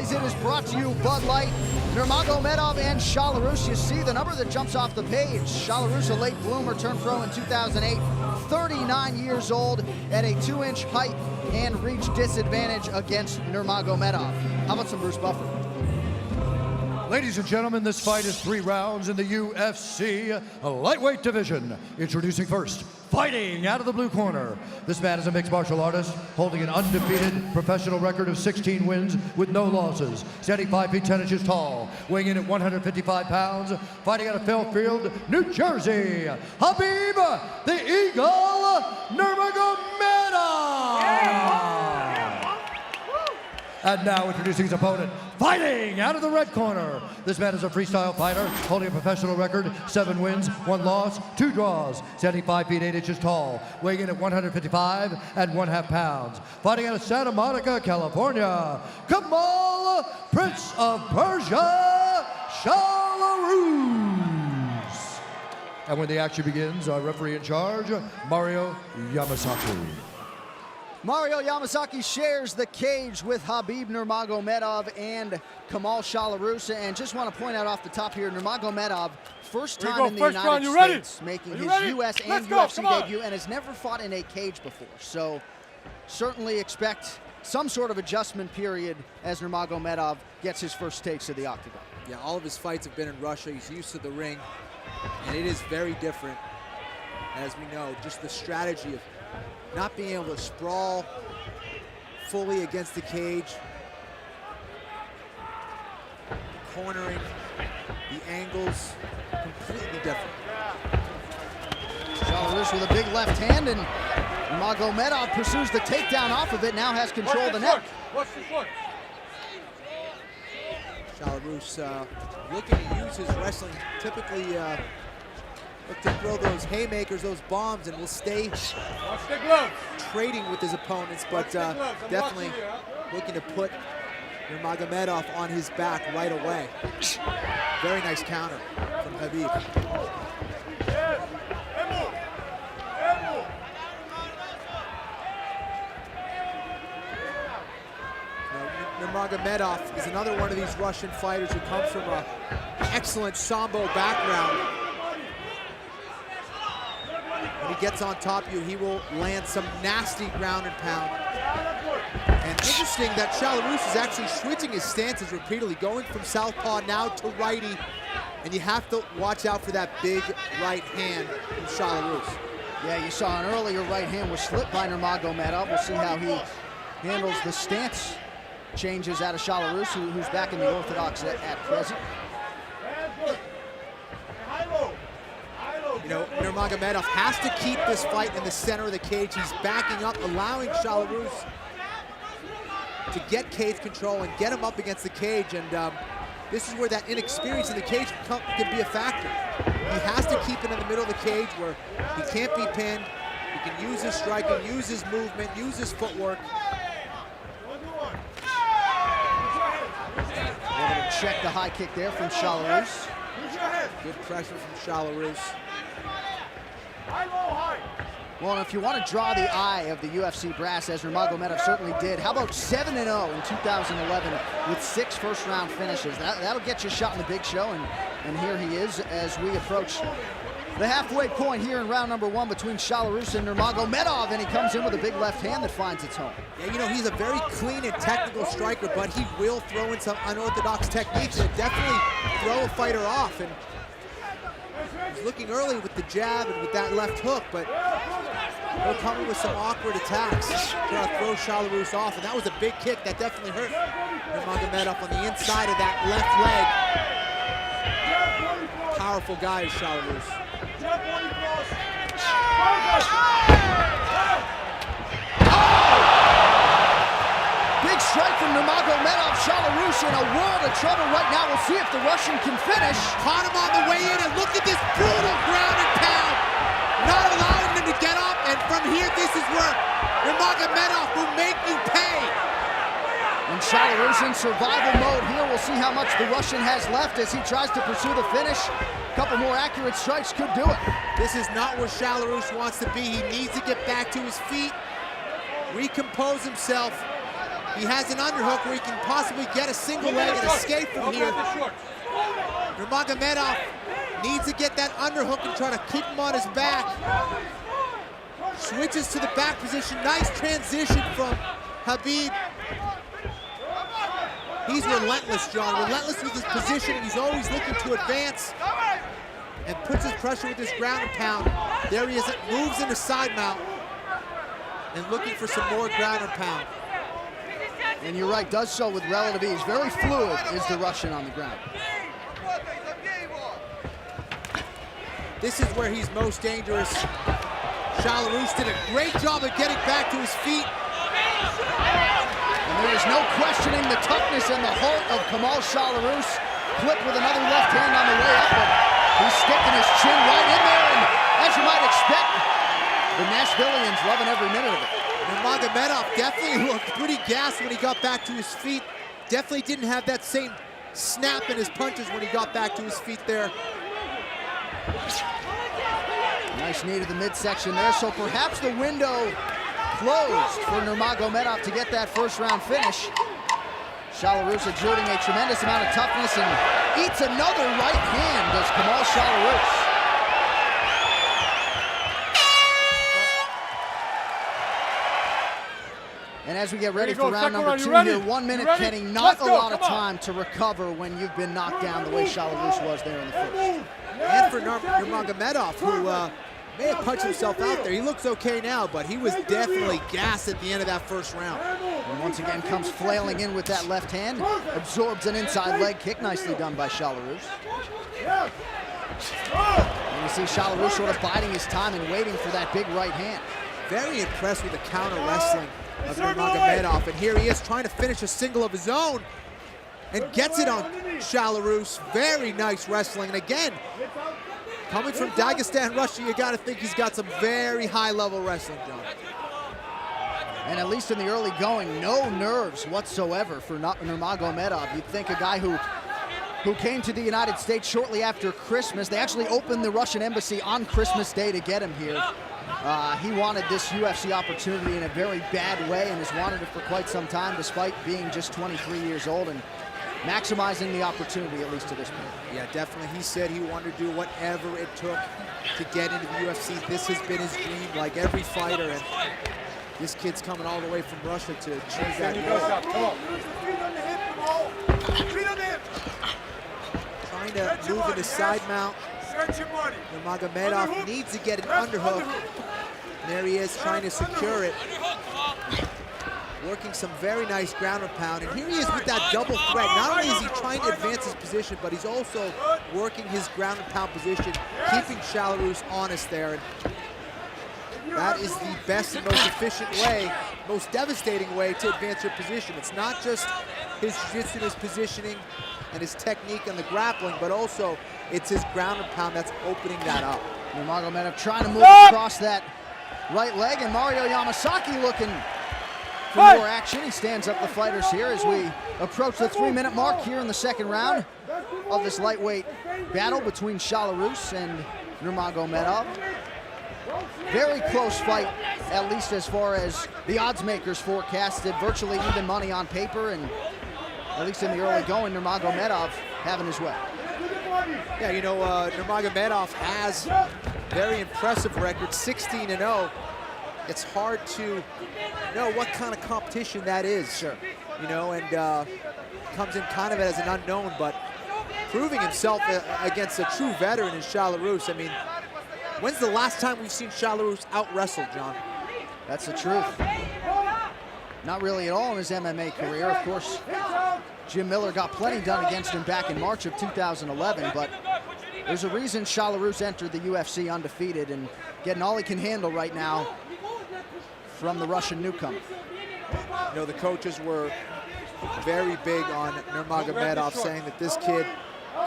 boys, it is brought to you Bud Light, Nurmagomedov and Shalorus. You see the number that jumps off the page. Shalorus, a late bloomer, turned pro in 2008, 39 years old, at a 2-inch height and reach disadvantage against Nurmagomedov. How about some Bruce Buffer? Ladies and gentlemen, this fight is 3 rounds in the UFC lightweight division. Introducing first, fighting out of the blue corner. This man is a mixed martial artist, holding an undefeated professional record of 16 wins with no losses. Standing 5 feet 10 inches tall, weighing in at 155 pounds, fighting out of Fairfield, New Jersey, Khabib, the Eagle, Nurmagomedov. And now introducing his opponent, fighting out of the red corner. This man is a freestyle fighter, holding a professional record, 7 wins, 1 loss, 2 draws, standing 5 feet 8 inches tall, weighing in at 155 and 1/2 pounds. Fighting out of Santa Monica, California, Kemal, Prince of Persia, Shalorus. And when the action begins, our referee in charge, Mario Yamasaki. Mario Yamasaki shares the cage with Khabib Nurmagomedov and Kemal Shalorus. And just want to point out off the top here, Nurmagomedov, first time in the United States, making his US and UFC debut, and has never fought in a cage before. So certainly expect some sort of adjustment period as Nurmagomedov gets his first taste of the octagon. Yeah, all of his fights have been in Russia. He's used to the ring, and it is very different, as we know, just the strategy of not being able to sprawl fully against the cage, cornering, the angles, completely different. Shalorus with a big left hand, and Nurmagomedov pursues the takedown off of it, now has control of the neck. Shalorus looking to use his wrestling, typically look to throw those haymakers, those bombs, and will stay trading with his opponents, but definitely looking to put Nurmagomedov on his back right away. Very nice counter from Khabib. Nurmagomedov is another one of these Russian fighters who comes from an excellent Sambo background. When he gets on top of you, he will land some nasty ground and pound. And interesting that Shalorus is actually switching his stances repeatedly, going from southpaw now to righty. And you have to watch out for that big right hand from Shalorus. Yeah, you saw an earlier right hand was slipped by Nurmagomedov. We'll see how he handles the stance changes out of Shalorus, who's back in the orthodox at present. You know, Nurmagomedov has to keep this fight in the center of the cage. He's backing up, allowing Shalorus to get cage control and get him up against the cage. And this is where that inexperience in the cage can be a factor. He has to keep it in the middle of the cage where he can't be pinned. He can use his striking, use his movement, use his footwork. We're going to check the high kick there from Shalorus. Good pressure from Shalorus. Well, if you want to draw the eye of the UFC brass, as Nurmagomedov certainly did, how about 7-0 in 2011 with 6 first-round finishes? That'll get you a shot in the big show, and here he is as we approach the halfway point here in round number 1 between Shalorus and Nurmagomedov, and he comes in with a big left hand that finds its home. Yeah, you know, he's a very clean and technical striker, but he will throw in some unorthodox techniques that definitely throw a fighter off. And he's looking early with the jab and with that left hook, but he'll come in with some awkward attacks to throw Shalorus off, and that was a big kick that definitely hurt Nurmagomedov on the inside of that left leg. Powerful guy is Shalorus. Big strike from Nurmagomedov. Shalorus in a world of trouble right now. We'll see if the Russian can finish. Caught him on the way in, and look at this brutal ground and pound. Not allowing him to get up, and from here, this is where Nurmagomedov will make you pay. And Shalorus in survival mode here. We'll see how much the Russian has left as he tries to pursue the finish. A couple more accurate strikes could do it. This is not where Shalorus wants to be. He needs to get back to his feet, recompose himself, He has an underhook where he can possibly get a single leg and escape from here. Nurmagomedov needs to get that underhook and try to keep him on his back. Switches to the back position. Nice transition from Khabib. He's relentless, John. Relentless with his position. He's always looking to advance and puts his pressure with his ground and pound. There he is. Moves into side mount and looking for some more ground and pound. And you're right, does so with relative ease. Very fluid is the Russian on the ground. This is where he's most dangerous. Shalorus did a great job of getting back to his feet. And there is no questioning the toughness and the heart of Kemal Shalorus. Clipped with another left hand on the way up, but he's sticking his chin right in there, and as you might expect, the Nashvillians loving every minute of it. Nurmagomedov definitely looked pretty gassed when he got back to his feet. Definitely didn't have that same snap in his punches when he got back to his feet there. Nice knee to the midsection there, so perhaps the window closed for Nurmagomedov to get that first round finish. Shalorus exuding a tremendous amount of toughness and eats another right hand, does Kemal Shalorus. And as we get ready for round number 2 here, 1 minute, Kenny, not a lot of time to recover when you've been knocked down the way Shalorus was there in the first. And for Nurmagomedov, who may have punched himself out there. He looks okay now, but he was definitely gassed at the end of that first round. And once again comes flailing in with that left hand, absorbs an inside leg kick, nicely done by Shalorus. And you see Shalorus sort of biding his time and waiting for that big right hand. Very impressed with the counter wrestling of Nurmagomedov, and here he is trying to finish a single of his own and gets it on Shalorus. Very nice wrestling, and again, coming from Dagestan, Russia, you got to think he's got some very high-level wrestling, John. And at least in the early going, no nerves whatsoever for Nurmagomedov. You'd think a guy who came to the United States shortly after Christmas. They actually opened the Russian embassy on Christmas Day to get him here. He wanted this UFC opportunity in a very bad way and has wanted it for quite some time, despite being just 23 years old and maximizing the opportunity, at least to this point. Yeah, definitely. He said he wanted to do whatever it took to get into the UFC. This has been his dream, like every fighter, and this kid's coming all the way from Russia to achieve that goal. Trying to move into side mount. Nurmagomedov needs to get an underhook. And there he is trying to secure it. Working some very nice ground and pound. And here he is with that double threat. Not only is he trying to advance his position, but he's also working his ground and pound position, keeping Shalorus honest there. And that is the best and most efficient way, most devastating way to advance your position. It's not just his jiu-jitsu, his positioning, and his technique and the grappling, but also it's his ground and pound that's opening that up. Nurmagomedov trying to move across that right leg, and Mario Yamasaki looking for more action. He stands up the fighters here as we approach the 3-minute mark here in the second round of this lightweight battle between Shalorus and Nurmagomedov. Very close fight, at least as far as the odds makers forecasted. Virtually even money on paper, and at least in the early going, Nurmagomedov having his way. Yeah, you know, Nurmagomedov has very impressive record, 16-0. It's hard to know what kind of competition that is. Sure. You know, and comes in kind of as an unknown, but proving himself against a true veteran in Shalorus. I mean, when's the last time we've seen Shalorus out-wrestled, John? That's the truth. Not really at all in his MMA career. Of course, Jim Miller got plenty done against him back in March of 2011, but there's a reason Shalorus entered the UFC undefeated and getting all he can handle right now from the Russian newcomer. You know, the coaches were very big on Nurmagomedov, saying that this kid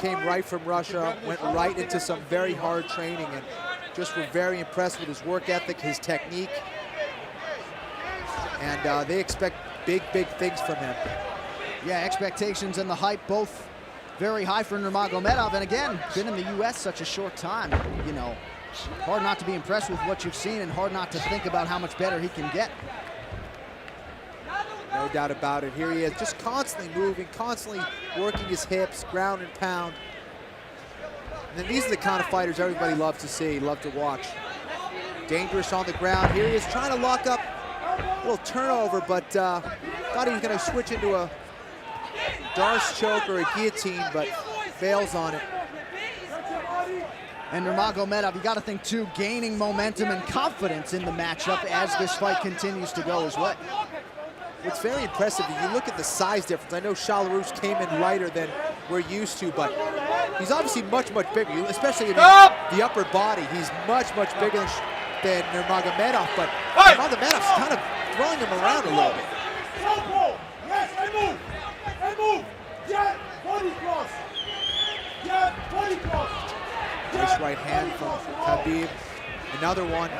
came right from Russia, went right into some very hard training, and just were very impressed with his work ethic, his technique, and they expect big, big things from him. Yeah, expectations and the hype both very high for Nurmagomedov, and again, been in the U.S. such a short time, you know. Hard not to be impressed with what you've seen and hard not to think about how much better he can get. You know, No doubt about it. Here he is, just constantly moving, constantly working his hips, ground and pound. And then these are the kind of fighters everybody loves to see, love to watch. Dangerous on the ground. Here he is trying to lock up a little turnover, but thought he was going to switch into a Darce choke or a guillotine, but fails on it. And Nurmagomedov, you got to think too, gaining momentum and confidence in the matchup as this fight continues to go his way. What's very impressive, if you look at the size difference, I know Shalorus came in lighter than we're used to, but he's obviously much, much bigger, especially in the upper body. He's much, much bigger than Nurmagomedov, but Nurmagomedov's kind of throwing him around a little bit. Yes, I move. Yeah, body cross. Yeah, body cross. Nice right hand from Khabib. Another one.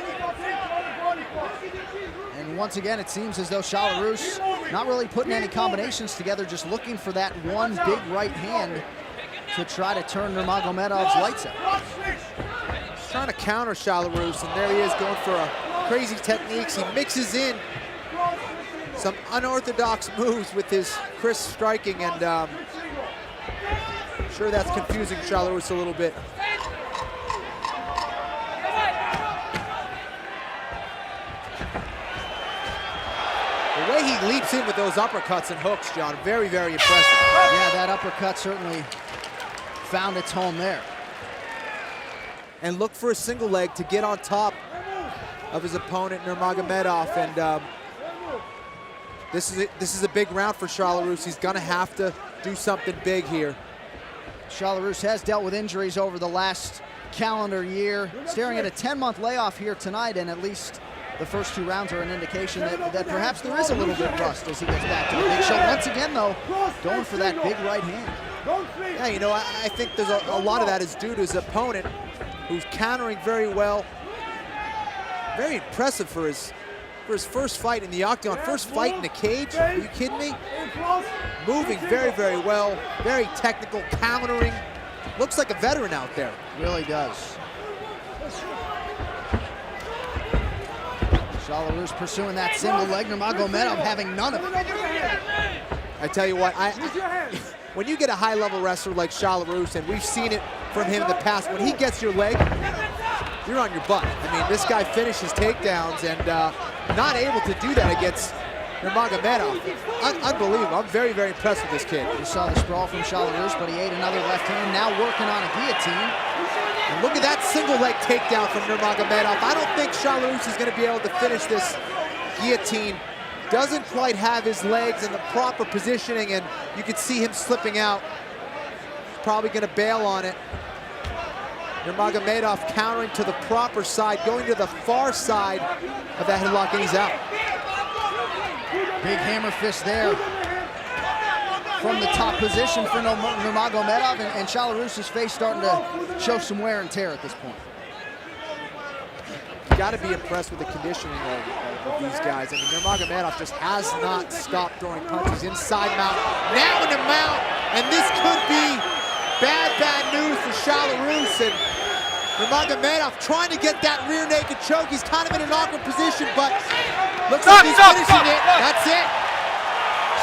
And once again, it seems as though Shalorus not really putting any combinations together, just looking for that one big right hand to try to turn Nurmagomedov's lights out. He's trying to counter Shalorus, and there he is going for a crazy techniques. He mixes in some unorthodox moves with his crisp striking, and I'm sure that's confusing Shalorus a little bit. The way he leaps in with those uppercuts and hooks, John, very, very impressive. Yeah, that uppercut certainly found its home there. And look for a single leg to get on top of his opponent, Nurmagomedov, and this is a big round for Shalorus. He's gonna have to do something big here. Shalorus has dealt with injuries over the last calendar year, staring at a 10-month layoff here tonight, and at least the first 2 rounds are an indication that perhaps there is a little bit of rust as he gets back to the big show. Once again, though, going for that big right hand. Yeah, you know, I think there's a lot of that is due to his opponent, who's countering very well. Very impressive for his first fight in the octagon, first fight in the cage. Are you kidding me? Moving very, very well, very technical, countering. Looks like a veteran out there. Really does. Shalorus pursuing that single leg, Nurmagomedov having none of it. I tell you what, when you get a high-level wrestler like Shalorus, and we've seen it from him in the past, when he gets your leg, you're on your butt. I mean, this guy finishes takedowns, and not able to do that against Nurmagomedov. Unbelievable. I'm very, very impressed with this kid. You saw the sprawl from Shalorus, but he ate another left hand, now working on a guillotine. And look at that single leg takedown from Nurmagomedov. I don't think Shalorus is going to be able to finish this guillotine. Doesn't quite have his legs in the proper positioning, and you can see him slipping out. He's probably going to bail on it. Nurmagomedov countering to the proper side, going to the far side of that headlock, and he's out. Big hammer fist there from the top position for Nurmagomedov, and Shalorus' face starting to show some wear and tear at this point. You got to be impressed with the conditioning of these guys. I mean, Nurmagomedov just has not stopped throwing punches inside mount, now in the mount, and this could be bad news for Shalorus. And Nurmagomedov trying to get that rear naked choke. He's kind of in an awkward position, but looks like he's finishing it. That's it.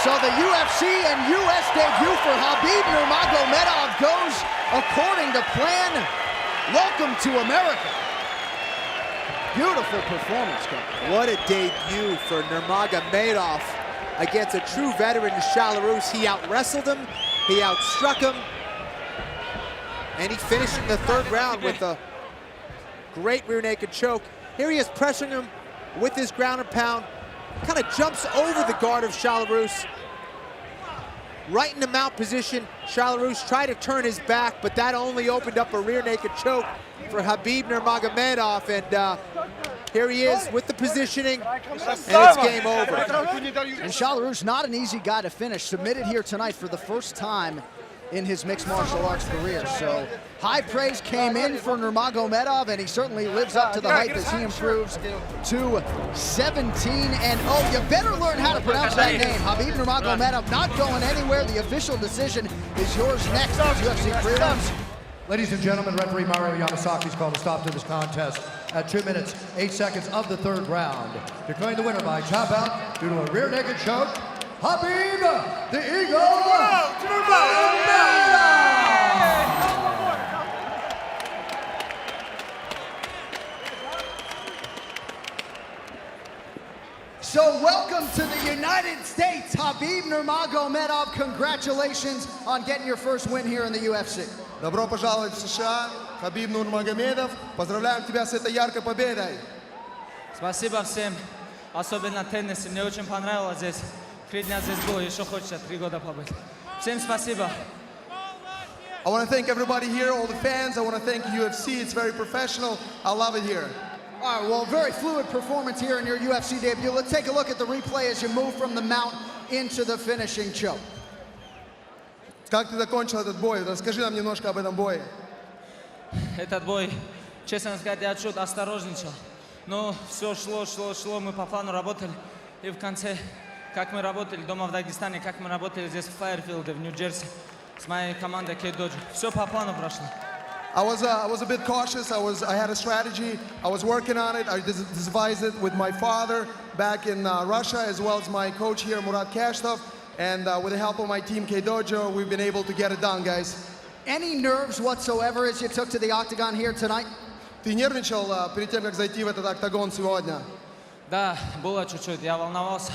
So the UFC and US debut for Khabib Nurmagomedov goes according to plan. Welcome to America. Beautiful performance, Coach. What a debut for Nurmagomedov against a true veteran, Shalorus. He out-wrestled him, he outstruck him, and he finished in the 3rd round with a great rear naked choke. Here he is pressuring him with his ground and pound. Kind of jumps over the guard of Shalorus. Right in the mount position, Shalorus tried to turn his back, but that only opened up a rear naked choke for Khabib Nurmagomedov, and here he is with the positioning, and it's game over. And Shalorus, not an easy guy to finish, submitted here tonight for the first time in his mixed martial arts career. So high praise came in for Nurmagomedov, and he certainly lives up to the hype as he improves to 17-0. You better learn how to pronounce that name. Khabib Nurmagomedov not going anywhere. The official decision is yours next as UFC prelims. Ladies and gentlemen, referee Mario Yamasaki's called a stop to this contest at 2 minutes, 8 seconds of the 3rd round. Declaring the winner by tap out due to a rear naked choke, Khabib, the Eagle Nurmagomedov. So welcome to the United States, Khabib Nurmagomedov. Congratulations on getting your first win here in the UFC. Добро пожаловать в США, Хабиб Нурмагомедов. Поздравляем тебя с этой яркой победой. Спасибо всем, особенно теннисе. Мне очень понравилось здесь. 3 дня здесь было, еще хочется 3 года побыть. Всем спасибо. I want to thank everybody here, all the fans. I want to thank UFC. It's very professional. I love it here. All right, well, very fluid performance here in your UFC debut. Let's take a look at the replay as you move from the mount into the finishing choke. Как ты закончил этот бой? Расскажи нам немножко об этом бое. Этот бой, честно сказать, я чуть осторожничал. Но все шло, мы по плану работали. И в конце, как мы работали дома в Дагестане, как мы работали здесь в Файерфилде, в Нью-Джерси, с моей командой Кейдоджо. Все по плану прошло. I was a bit cautious. I had a strategy. I was working on it. I devised it with my father back in Russia, as well as my coach here, Murat Kashtov. And with the help of my team, K-Dojo, we've been able to get it done, guys. Any nerves whatsoever as you took to the octagon here tonight? Ты нервничал перед тем, как зайти в этот октагон сегодня? Да, было чуть-чуть, я волновался.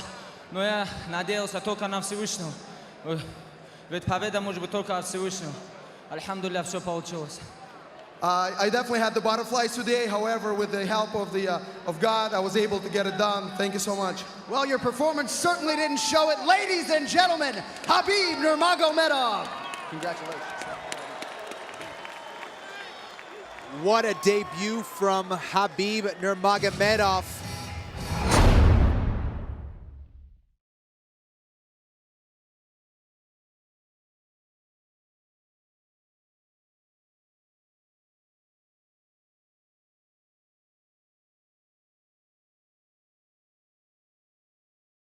Но я надеялся только на Всевышнего. Ведь победа может быть только от Всевышнего. Альхамдулилля, все получилось. I definitely had the butterflies today. However, with the help of God, I was able to get it done. Thank you so much. Well, your performance certainly didn't show it. Ladies and gentlemen, Khabib Nurmagomedov. Congratulations. What a debut from Khabib Nurmagomedov.